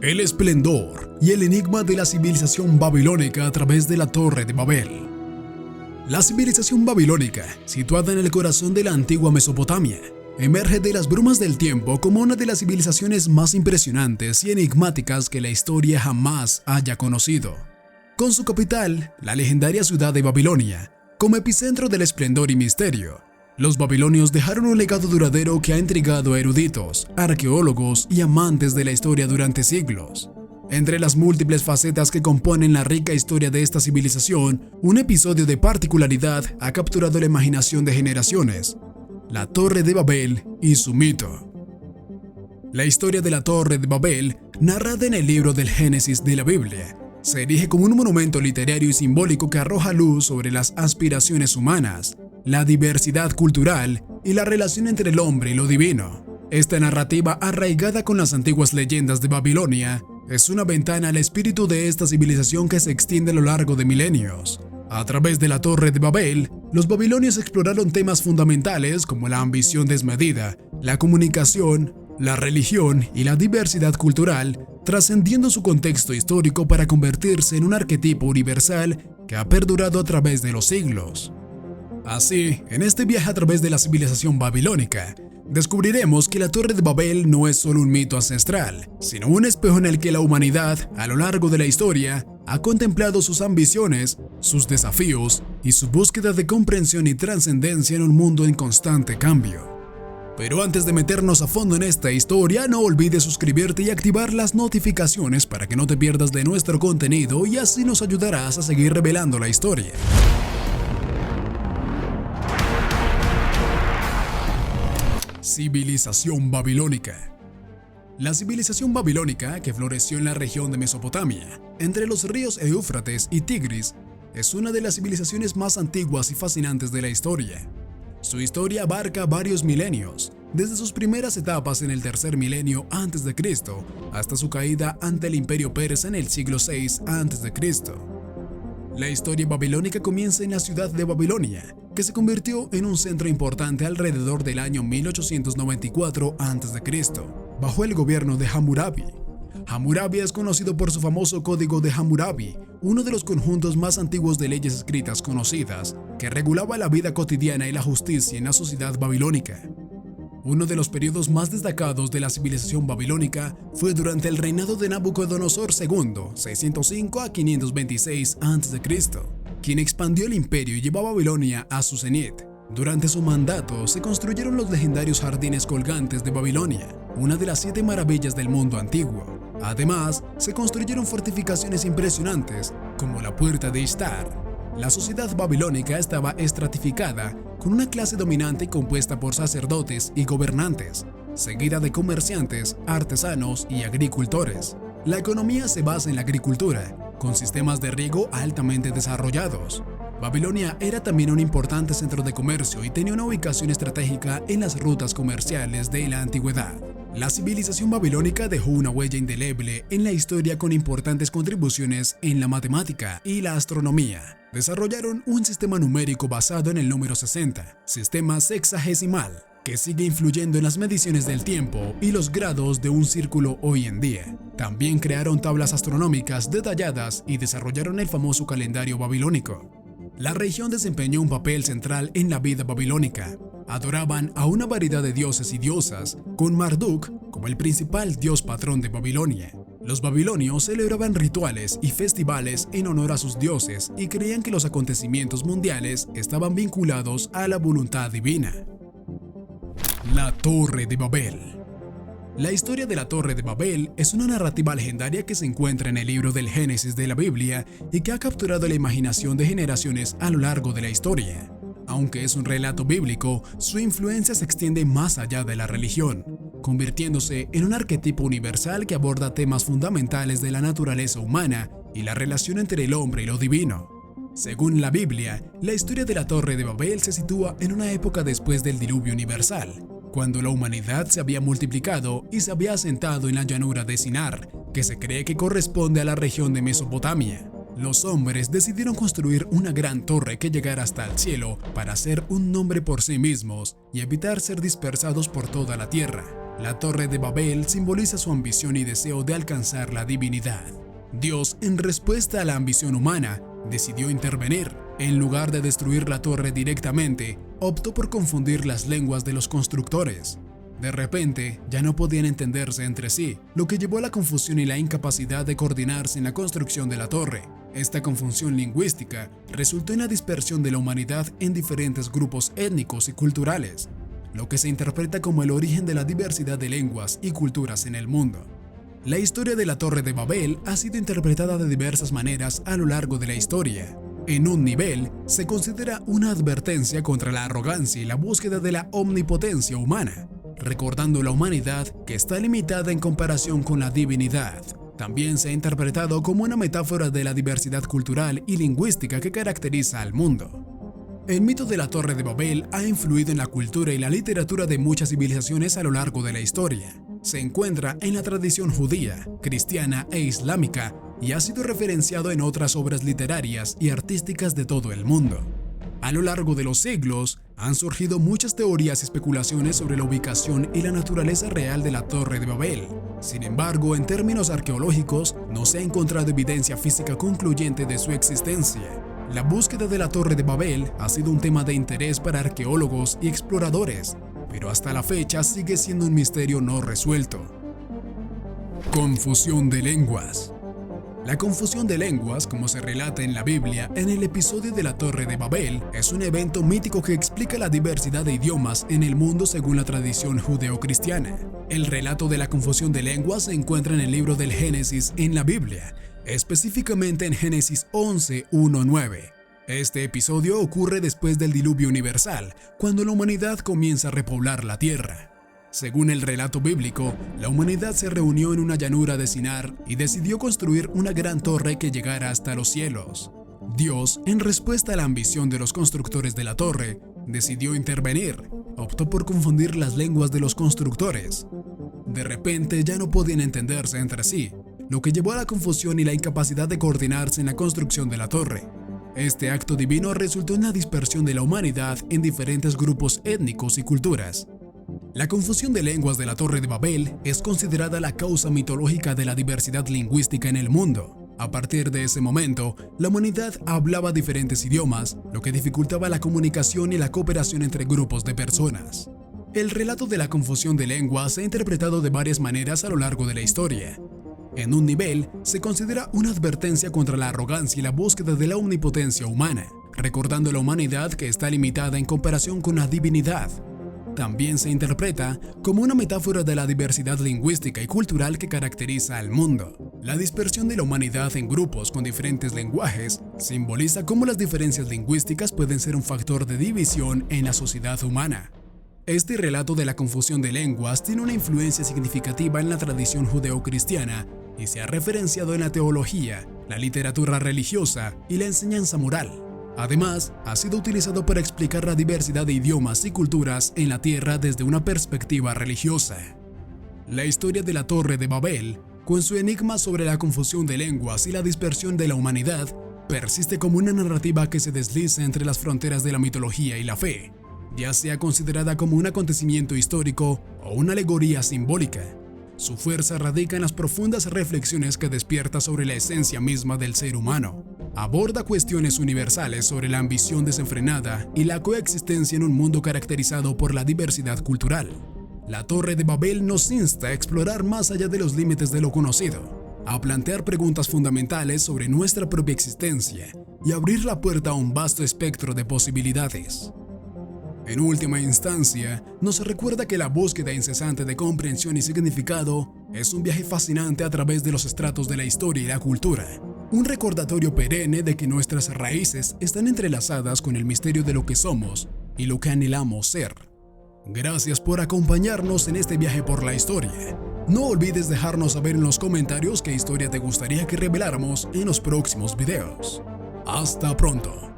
El esplendor y el enigma de la civilización babilónica a través de la Torre de Babel. La civilización babilónica, situada en el corazón de la antigua Mesopotamia, emerge de las brumas del tiempo como una de las civilizaciones más impresionantes y enigmáticas que la historia jamás haya conocido. Con su capital, la legendaria ciudad de Babilonia, como epicentro del esplendor y misterio, los babilonios dejaron un legado duradero que ha intrigado a eruditos, arqueólogos y amantes de la historia durante siglos. Entre las múltiples facetas que componen la rica historia de esta civilización, un episodio de particularidad ha capturado la imaginación de generaciones: la Torre de Babel y su mito. La historia de la Torre de Babel, narrada en el libro del Génesis de la Biblia, se erige como un monumento literario y simbólico que arroja luz sobre las aspiraciones humanas, la diversidad cultural y la relación entre el hombre y lo divino. Esta narrativa, arraigada con las antiguas leyendas de Babilonia, es una ventana al espíritu de esta civilización que se extiende a lo largo de milenios. A través de la Torre de Babel, los babilonios exploraron temas fundamentales como la ambición desmedida, la comunicación, la religión y la diversidad cultural, trascendiendo su contexto histórico para convertirse en un arquetipo universal que ha perdurado a través de los siglos. Así, en este viaje a través de la civilización babilónica, descubriremos que la Torre de Babel no es solo un mito ancestral, sino un espejo en el que la humanidad, a lo largo de la historia, ha contemplado sus ambiciones, sus desafíos y su búsqueda de comprensión y trascendencia en un mundo en constante cambio. Pero antes de meternos a fondo en esta historia, no olvides suscribirte y activar las notificaciones para que no te pierdas de nuestro contenido y así nos ayudarás a seguir revelando la historia. Civilización babilónica. La civilización babilónica, que floreció en la región de Mesopotamia, entre los ríos Éufrates y Tigris, es una de las civilizaciones más antiguas y fascinantes de la historia. Su historia abarca varios milenios, desde sus primeras etapas en el tercer milenio a.C. hasta su caída ante el imperio persa en el siglo VI a.C. La historia babilónica comienza en la ciudad de Babilonia, que se convirtió en un centro importante alrededor del año 1894 a.C., bajo el gobierno de Hammurabi. Hammurabi es conocido por su famoso Código de Hammurabi, uno de los conjuntos más antiguos de leyes escritas conocidas, que regulaba la vida cotidiana y la justicia en la sociedad babilónica. Uno de los periodos más destacados de la civilización babilónica fue durante el reinado de Nabucodonosor II, 605 a 526 a.C., quien expandió el imperio y llevó a Babilonia a su cenit. Durante su mandato se construyeron los legendarios jardines colgantes de Babilonia, una de las 7 maravillas del mundo antiguo. Además, se construyeron fortificaciones impresionantes, como la Puerta de Ishtar. La sociedad babilónica estaba estratificada, con una clase dominante compuesta por sacerdotes y gobernantes, seguida de comerciantes, artesanos y agricultores. La economía se basa en la agricultura, con sistemas de riego altamente desarrollados. Babilonia era también un importante centro de comercio y tenía una ubicación estratégica en las rutas comerciales de la antigüedad. La civilización babilónica dejó una huella indeleble en la historia con importantes contribuciones en la matemática y la astronomía. Desarrollaron un sistema numérico basado en el número 60, sistema sexagesimal, que sigue influyendo en las mediciones del tiempo y los grados de un círculo hoy en día. También crearon tablas astronómicas detalladas y desarrollaron el famoso calendario babilónico. La región desempeñó un papel central en la vida babilónica. Adoraban a una variedad de dioses y diosas, con Marduk como el principal dios patrón de Babilonia. Los babilonios celebraban rituales y festivales en honor a sus dioses y creían que los acontecimientos mundiales estaban vinculados a la voluntad divina. La Torre de Babel. La historia de la Torre de Babel es una narrativa legendaria que se encuentra en el libro del Génesis de la Biblia y que ha capturado la imaginación de generaciones a lo largo de la historia. Aunque es un relato bíblico, su influencia se extiende más allá de la religión, convirtiéndose en un arquetipo universal que aborda temas fundamentales de la naturaleza humana y la relación entre el hombre y lo divino. Según la Biblia, la historia de la Torre de Babel se sitúa en una época después del diluvio universal, cuando la humanidad se había multiplicado y se había asentado en la llanura de Sinar, que se cree que corresponde a la región de Mesopotamia. Los hombres decidieron construir una gran torre que llegara hasta el cielo para ser un nombre por sí mismos y evitar ser dispersados por toda la tierra. La Torre de Babel simboliza su ambición y deseo de alcanzar la divinidad. Dios, en respuesta a la ambición humana, decidió intervenir. En lugar de destruir la torre directamente, optó por confundir las lenguas de los constructores. De repente, ya no podían entenderse entre sí, lo que llevó a la confusión y la incapacidad de coordinarse en la construcción de la torre. Esta confusión lingüística resultó en la dispersión de la humanidad en diferentes grupos étnicos y culturales, lo que se interpreta como el origen de la diversidad de lenguas y culturas en el mundo. La historia de la Torre de Babel ha sido interpretada de diversas maneras a lo largo de la historia. En un nivel, se considera una advertencia contra la arrogancia y la búsqueda de la omnipotencia humana, recordando la humanidad que está limitada en comparación con la divinidad. También se ha interpretado como una metáfora de la diversidad cultural y lingüística que caracteriza al mundo. El mito de la Torre de Babel ha influido en la cultura y la literatura de muchas civilizaciones a lo largo de la historia. Se encuentra en la tradición judía, cristiana e islámica y ha sido referenciado en otras obras literarias y artísticas de todo el mundo. A lo largo de los siglos, han surgido muchas teorías y especulaciones sobre la ubicación y la naturaleza real de la Torre de Babel. Sin embargo, en términos arqueológicos, no se ha encontrado evidencia física concluyente de su existencia. La búsqueda de la Torre de Babel ha sido un tema de interés para arqueólogos y exploradores, pero hasta la fecha sigue siendo un misterio no resuelto. Confusión de lenguas. La confusión de lenguas, como se relata en la Biblia en el episodio de la Torre de Babel, es un evento mítico que explica la diversidad de idiomas en el mundo según la tradición judeocristiana. El relato de la confusión de lenguas se encuentra en el libro del Génesis en la Biblia, específicamente en Génesis 11:1-9. Este episodio ocurre después del diluvio universal, cuando la humanidad comienza a repoblar la tierra. Según el relato bíblico, la humanidad se reunió en una llanura de Sinar y decidió construir una gran torre que llegara hasta los cielos. Dios, en respuesta a la ambición de los constructores de la torre, decidió intervenir. Optó por confundir las lenguas de los constructores. De repente ya no podían entenderse entre sí, lo que llevó a la confusión y la incapacidad de coordinarse en la construcción de la torre. Este acto divino resultó en la dispersión de la humanidad en diferentes grupos étnicos y culturas. La confusión de lenguas de la Torre de Babel es considerada la causa mitológica de la diversidad lingüística en el mundo. A partir de ese momento, la humanidad hablaba diferentes idiomas, lo que dificultaba la comunicación y la cooperación entre grupos de personas. El relato de la confusión de lenguas se ha interpretado de varias maneras a lo largo de la historia. En un nivel, se considera una advertencia contra la arrogancia y la búsqueda de la omnipotencia humana, recordando a la humanidad que está limitada en comparación con la divinidad. También se interpreta como una metáfora de la diversidad lingüística y cultural que caracteriza al mundo. La dispersión de la humanidad en grupos con diferentes lenguajes simboliza cómo las diferencias lingüísticas pueden ser un factor de división en la sociedad humana. Este relato de la confusión de lenguas tiene una influencia significativa en la tradición judeocristiana y se ha referenciado en la teología, la literatura religiosa y la enseñanza moral. Además, ha sido utilizado para explicar la diversidad de idiomas y culturas en la Tierra desde una perspectiva religiosa. La historia de la Torre de Babel, con su enigma sobre la confusión de lenguas y la dispersión de la humanidad, persiste como una narrativa que se desliza entre las fronteras de la mitología y la fe, ya sea considerada como un acontecimiento histórico o una alegoría simbólica. Su fuerza radica en las profundas reflexiones que despierta sobre la esencia misma del ser humano. Aborda cuestiones universales sobre la ambición desenfrenada y la coexistencia en un mundo caracterizado por la diversidad cultural. La Torre de Babel nos insta a explorar más allá de los límites de lo conocido, a plantear preguntas fundamentales sobre nuestra propia existencia y abrir la puerta a un vasto espectro de posibilidades. En última instancia, nos recuerda que la búsqueda incesante de comprensión y significado es un viaje fascinante a través de los estratos de la historia y la cultura, un recordatorio perenne de que nuestras raíces están entrelazadas con el misterio de lo que somos y lo que anhelamos ser. Gracias por acompañarnos en este viaje por la historia. No olvides dejarnos saber en los comentarios qué historia te gustaría que reveláramos en los próximos videos. ¡Hasta pronto!